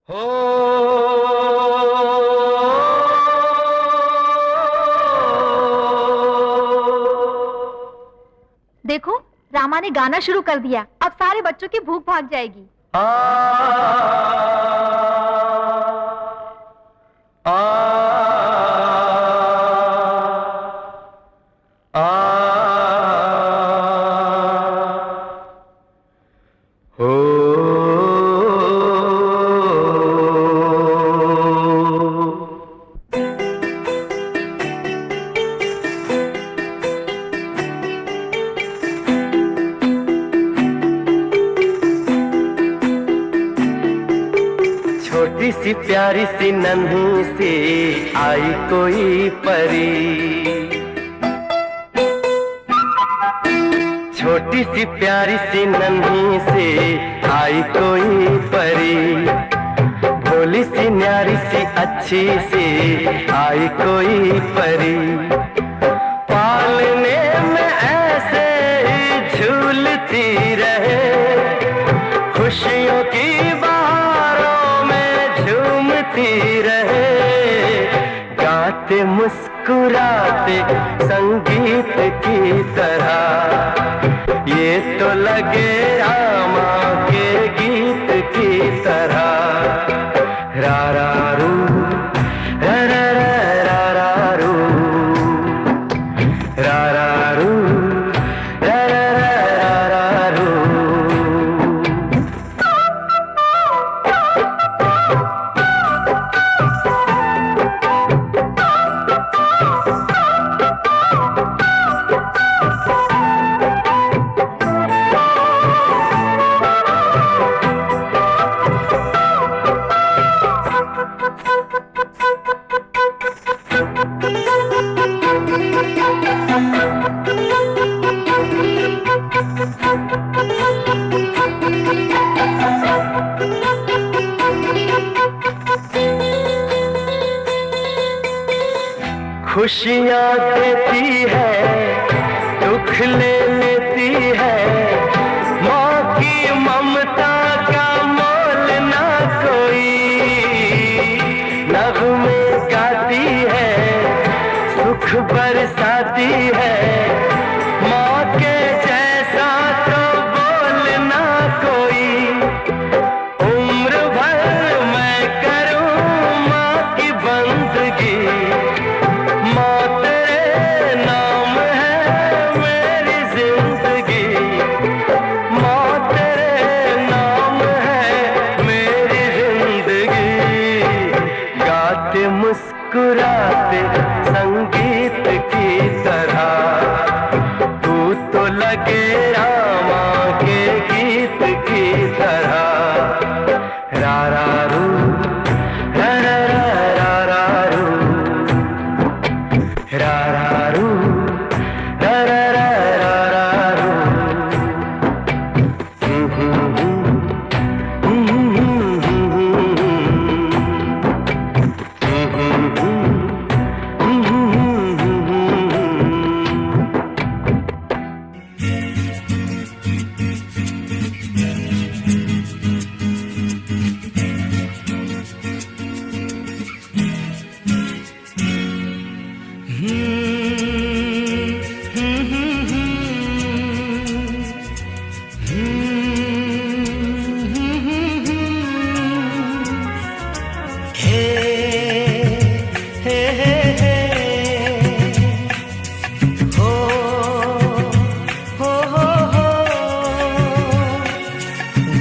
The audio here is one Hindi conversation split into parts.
हो देखो, रामा ने गाना शुरू कर दिया। अब सारे बच्चों की भूख भाग जाएगी। आ, आ, आ, हो छोटी सी प्यारी सी नन्ही सी आई कोई परी, छोटी सी प्यारी सी नन्ही सी आई कोई परी, भोली सी न्यारी सी अच्छी सी आई कोई परी, पालने में ऐसे ही झूलती रहे, खुशियों की रहे, गाते मुस्कुराते संगीत की तरह, ये तो लगे रामा के गीत की तरह। रा रा रू रा रा रा रा रू रा रा रू रा रा रा रू। खुशियाँ देती है, दुख ले लेती है, माँ की ममता का मोल ना कोई, नग़्मे गाती है, सुख बरसाती है, माँ के जैसा तो बोल ना कोई, उम्र भर मैं करूँ माँ की बंदगी, मुस्कुराते संगीत की तरह, तू तो लगे रामा के गीत की तरह। रा रा रू रा रा रा रा रू रा रा रू रा रा रा रा रू।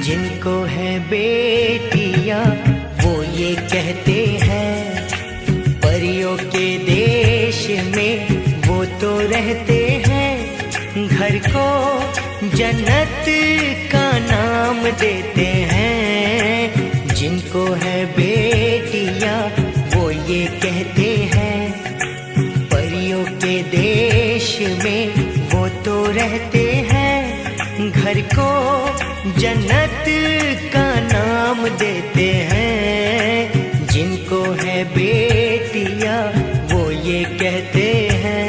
जिनको है बेटियां वो ये कहते हैं, परियों के देश में वो तो रहते हैं, घर को जन्नत का नाम देते हैं। जिनको है बेटियां वो ये कहते हैं, परियों के देश में वो तो रहते हैं, घर को जन्नत का नाम देते हैं। जिनको है बेटियां वो ये कहते हैं।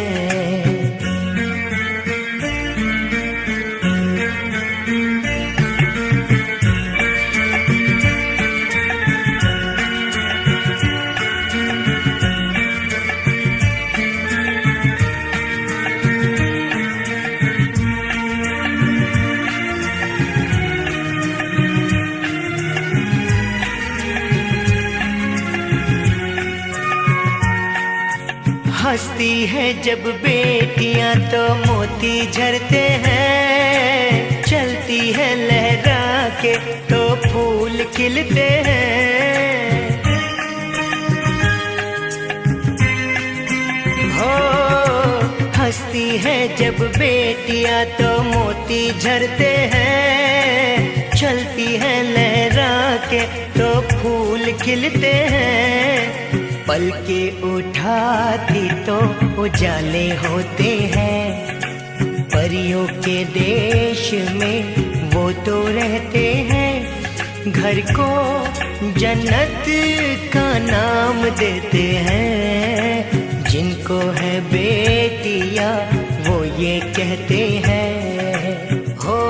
हंसती है जब बेटियां तो मोती झरते हैं, चलती है लहरा के तो फूल खिलते हैं। हो हंसती है जब बेटियां तो मोती झरते हैं, चलती है लहरा के तो फूल खिलते हैं। पलके उठाती तो उजाले होते हैं, परियों के देश में वो तो रहते हैं। घर को जन्नत का नाम देते हैं, जिनको है बेटियां वो ये कहते हैं। हो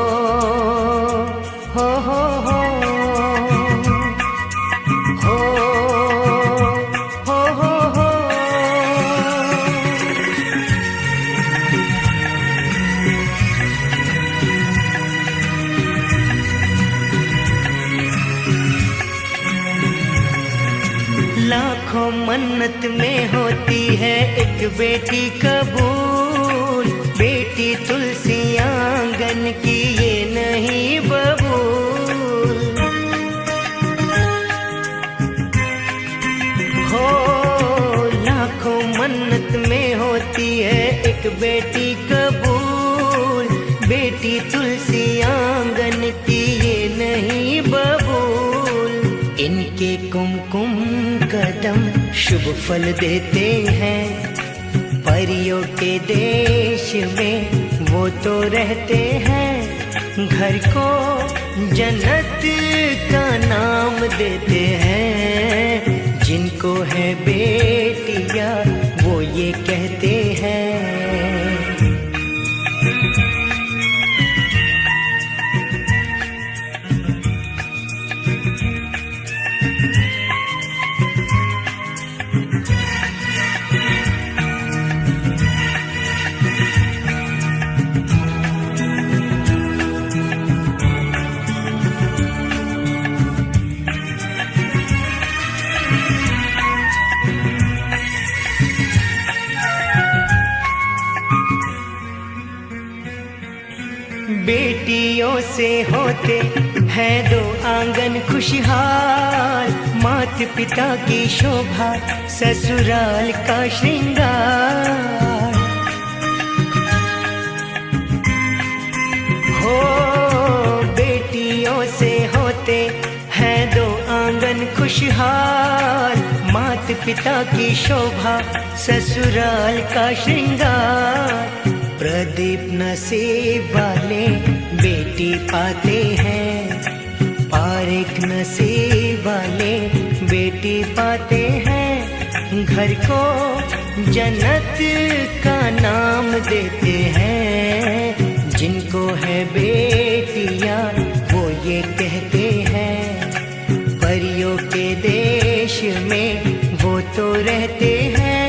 हो हो हो लाखों मन्नत में होती है एक बेटी कबूल, बेटी तुलसी आंगन की ये नहीं बबूल। हो लाखों मन्नत में होती है एक बेटी कबूल, बेटी तुलसी आंगन की ये नहीं बबूल। इनके कुमकुम कदम शुभ फल देते हैं, परियों के देश में वो तो रहते हैं। घर को जन्नत का नाम देते हैं, जिनको है बेटियां वो ये कहते हैं। बेटियों से होते हैं दो आंगन खुशहाल, माता पिता की शोभा ससुराल का श्रृंगार। हो बेटियों से होते हैं दो आंगन खुशहाल, माता पिता की शोभा ससुराल का श्रृंगार। प्रदीप नसीब वाले बेटी पाते हैं, पारिक नसीब वाले बेटी पाते हैं। घर को जन्नत का नाम देते हैं, जिनको है बेटियां वो ये कहते हैं। परियों के देश में वो तो रहते हैं,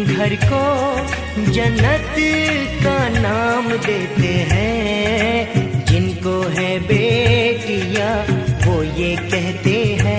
घर को जन्नत का नाम देते हैं। जिनको है बेटियां वो ये कहते हैं।